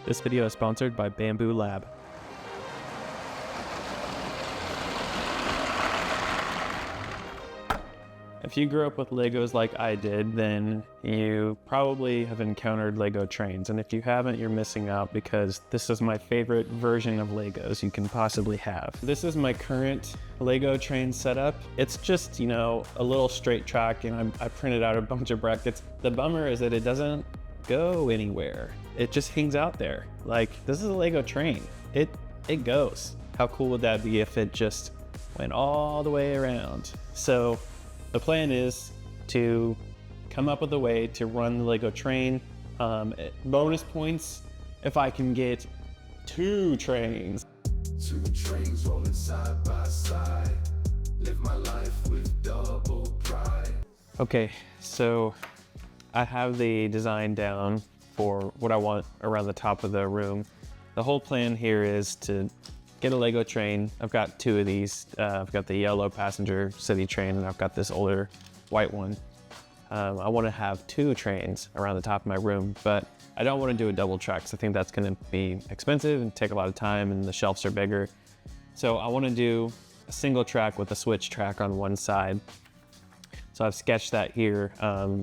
This video is sponsored by bambulab. If you grew up with Legos like I did, then you probably have encountered Lego trains. And if you haven't, you're missing out because this is my favorite version of Legos you can possibly have. This is my current Lego train setup. It's just, a little straight track, and I printed out a bunch of brackets. The bummer is that it doesn't go anywhere. It just hangs out there. Like, this is a Lego train. It goes. How cool would that be if it just went all the way around? So the plan is to come up with a way to run the Lego train. Bonus points if I can get 2 trains. 2 trains rolling side by side. Live my life with double pride. Okay, so I have the design down for what I want around the top of the room. The whole plan here is to get a Lego train. I've got 2 of these. I've got the yellow passenger city train, and I've got this older white one. I want to have 2 trains around the top of my room, but I don't want to do a double track, because I think that's going to be expensive and take a lot of time, and the shelves are bigger. So I want to do a single track with a switch track on one side. So I've sketched that here.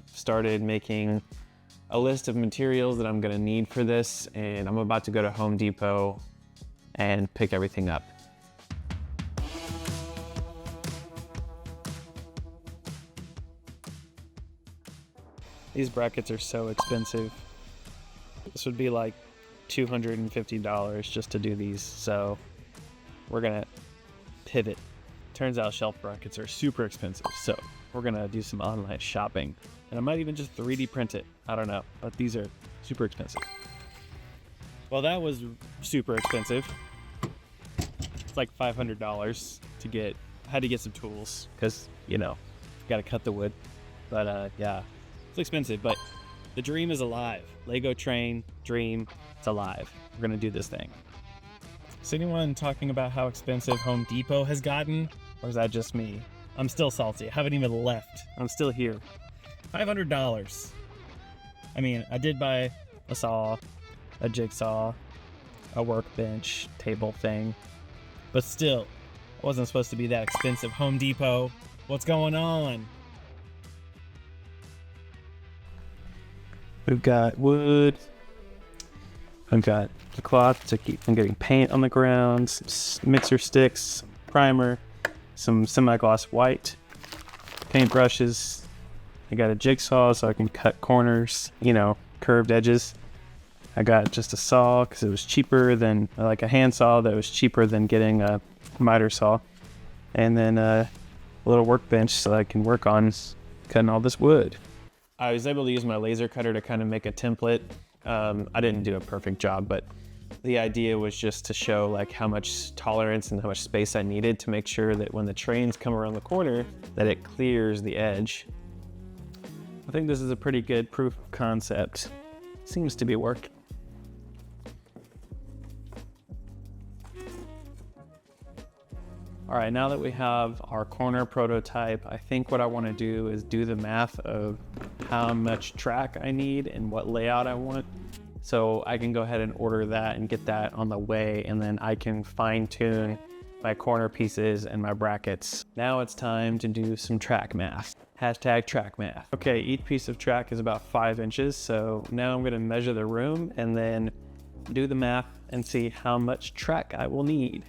Started making a list of materials that I'm going to need for this, and I'm about to go to Home Depot and pick everything up. These brackets are so expensive. This would be like $250 just to do these, so we're gonna pivot. Turns out shelf brackets are super expensive, so we're gonna do some online shopping. And I might even just 3D print it. I don't know, but these are super expensive. Well, that was super expensive. It's like $500 to get. I had to get some tools because, got to cut the wood. But yeah, it's expensive, but the dream is alive. Lego train, dream, it's alive. We're gonna do this thing. Is anyone talking about how expensive Home Depot has gotten? Or is that just me? I'm still salty. I haven't even left. I'm still here. $500. I mean, I did buy a saw, a jigsaw, a workbench, table thing, but still, it wasn't supposed to be that expensive. Home Depot, what's going on? We've got wood. I've got the cloth to keep from getting paint on the ground, some mixer sticks, primer, some semi-gloss white, paint brushes. I got a jigsaw so I can cut corners, curved edges. I got just a saw because it was cheaper than, like a hand saw that was cheaper than getting a miter saw. And then a little workbench so I can work on cutting all this wood. I was able to use my laser cutter to kind of make a template. I didn't do a perfect job, but the idea was just to show like how much tolerance and how much space I needed to make sure that when the trains come around the corner, that it clears the edge. I think this is a pretty good proof of concept. Seems to be working. All right, now that we have our corner prototype, I think what I want to do is do the math of how much track I need and what layout I want. So I can go ahead and order that and get that on the way, and then I can fine tune my corner pieces and my brackets. Now it's time to do some track math. Hashtag track math. Okay, each piece of track is about 5 inches. So now I'm gonna measure the room and then do the math and see how much track I will need.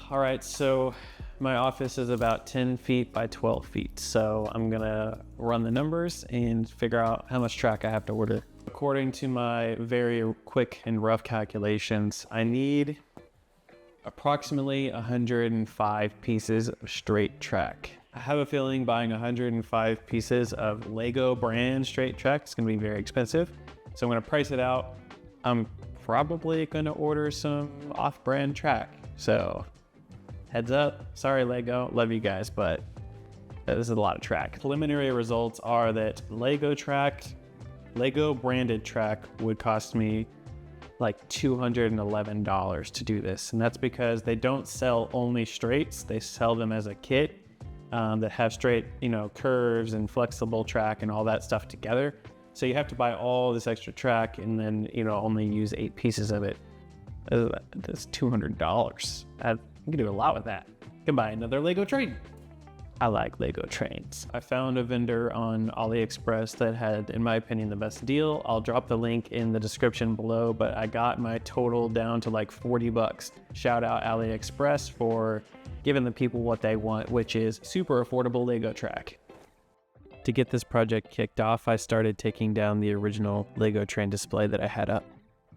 All right, so my office is about 10 feet by 12 feet. So I'm gonna run the numbers and figure out how much track I have to order. According to my very quick and rough calculations, I need approximately 105 pieces of straight track. I have a feeling buying 105 pieces of Lego brand straight track is gonna be very expensive. So I'm gonna price it out. I'm probably gonna order some off-brand track. So heads up, sorry Lego, love you guys, but this is a lot of track. Preliminary results are that Lego branded track would cost me like $211 to do this. And that's because they don't sell only straights, they sell them as a kit that have straight, curves and flexible track and all that stuff together. So you have to buy all this extra track and then, only use 8 pieces of it. That's $200. You can do a lot with that. You can buy another Lego train. I like Lego trains. I found a vendor on AliExpress that had, in my opinion, the best deal. I'll drop the link in the description below, but I got my total down to like $40. Shout out AliExpress for giving the people what they want, which is super affordable Lego track. To get this project kicked off, I started taking down the original Lego train display that I had up.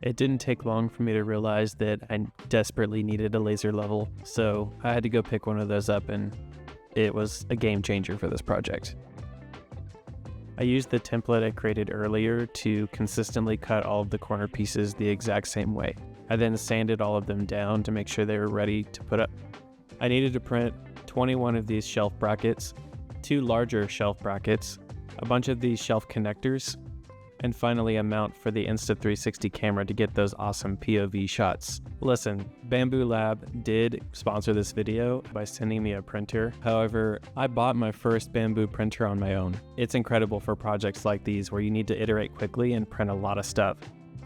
It didn't take long for me to realize that I desperately needed a laser level, so I had to go pick one of those up, and it was a game changer for this project. I used the template I created earlier to consistently cut all of the corner pieces the exact same way. I then sanded all of them down to make sure they were ready to put up. I needed to print 21 of these shelf brackets, 2 larger shelf brackets, a bunch of these shelf connectors, and finally a mount for the Insta360 camera to get those awesome POV shots. Listen, bambulab did sponsor this video by sending me a printer. However, I bought my first bamboo printer on my own. It's incredible for projects like these where you need to iterate quickly and print a lot of stuff.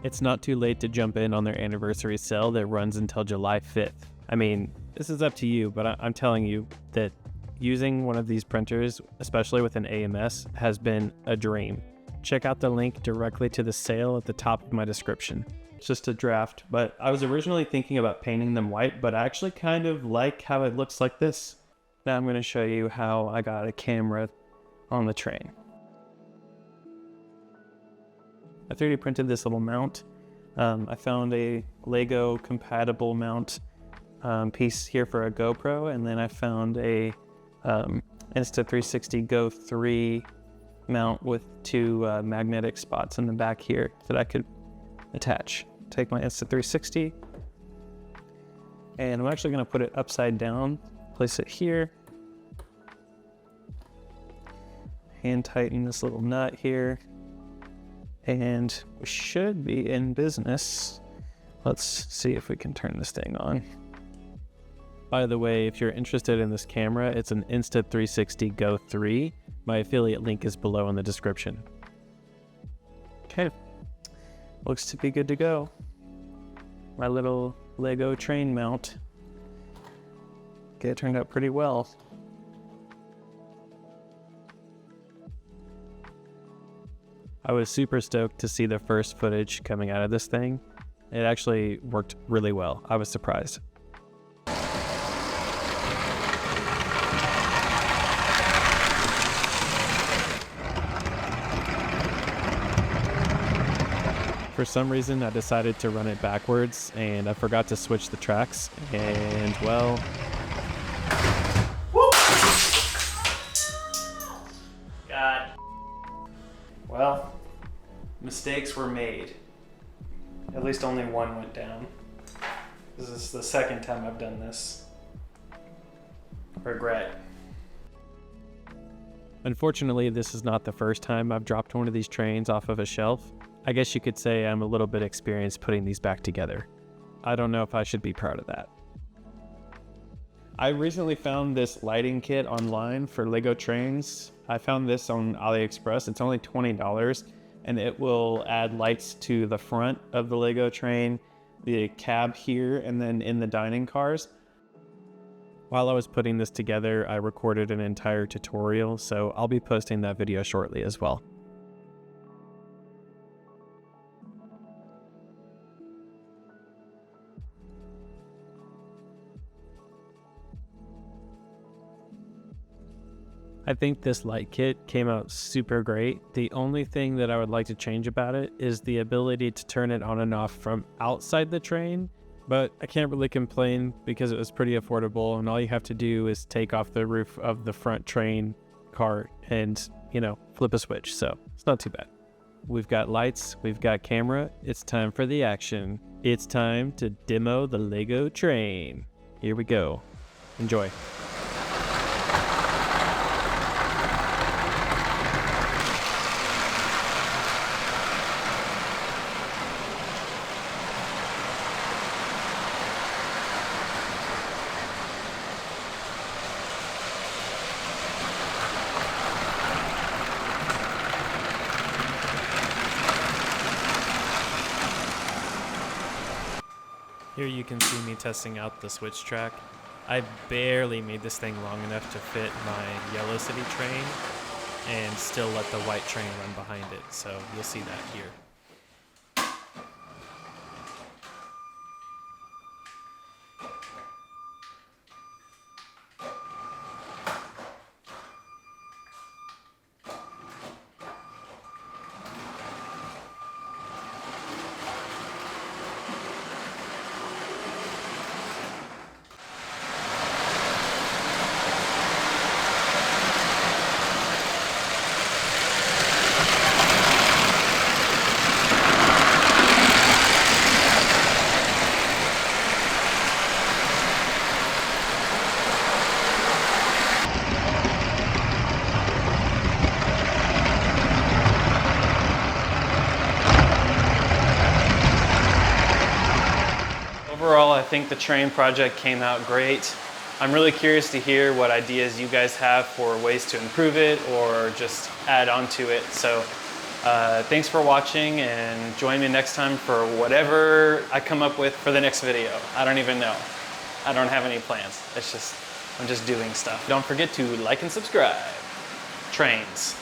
It's not too late to jump in on their anniversary sale that runs until July 5th. I mean, this is up to you, but I'm telling you that using one of these printers, especially with an AMS, has been a dream. Check out the link directly to the sale at the top of my description. It's just a draft, but I was originally thinking about painting them white, but I actually kind of like how it looks like this. Now I'm going to show you how I got a camera on the train. I 3D printed this little mount. I found a Lego compatible mount piece here for a GoPro, and then I found a Insta360 Go 3 mount with 2 magnetic spots in the back here that I could attach. Take my Insta360, and I'm actually going to put it upside down, place it here, hand tighten this little nut here, and we should be in business. Let's see if we can turn this thing on. By the way, if you're interested in this camera, it's an Insta360 Go 3. My affiliate link is below in the description. Okay, looks to be good to go. My little Lego train mount. Okay, it turned out pretty well. I was super stoked to see the first footage coming out of this thing. It actually worked really well. I was surprised. For some reason, I decided to run it backwards, and I forgot to switch the tracks, and well... Woo! God. Well, mistakes were made. At least only one went down. This is the second time I've done this. Regret. Unfortunately, this is not the first time I've dropped one of these trains off of a shelf. I guess you could say I'm a little bit experienced putting these back together. I don't know if I should be proud of that. I recently found this lighting kit online for Lego trains. I found this on AliExpress. It's only $20, and it will add lights to the front of the Lego train, the cab here, and then in the dining cars. While I was putting this together, I recorded an entire tutorial, so I'll be posting that video shortly as well. I think this light kit came out super great. The only thing that I would like to change about it is the ability to turn it on and off from outside the train, but I can't really complain because it was pretty affordable, and all you have to do is take off the roof of the front train car and, flip a switch, so it's not too bad. We've got lights, we've got camera, it's time for the action. It's time to demo the Lego train. Here we go. Enjoy. Here you can see me testing out the switch track. I barely made this thing long enough to fit my Yellow City train and still let the white train run behind it, so you'll see that here. Overall, I think the train project came out great. I'm really curious to hear what ideas you guys have for ways to improve it or just add on to it. So thanks for watching, and join me next time for whatever I come up with for the next video. I don't even know. I don't have any plans. I'm just doing stuff. Don't forget to like and subscribe. Trains.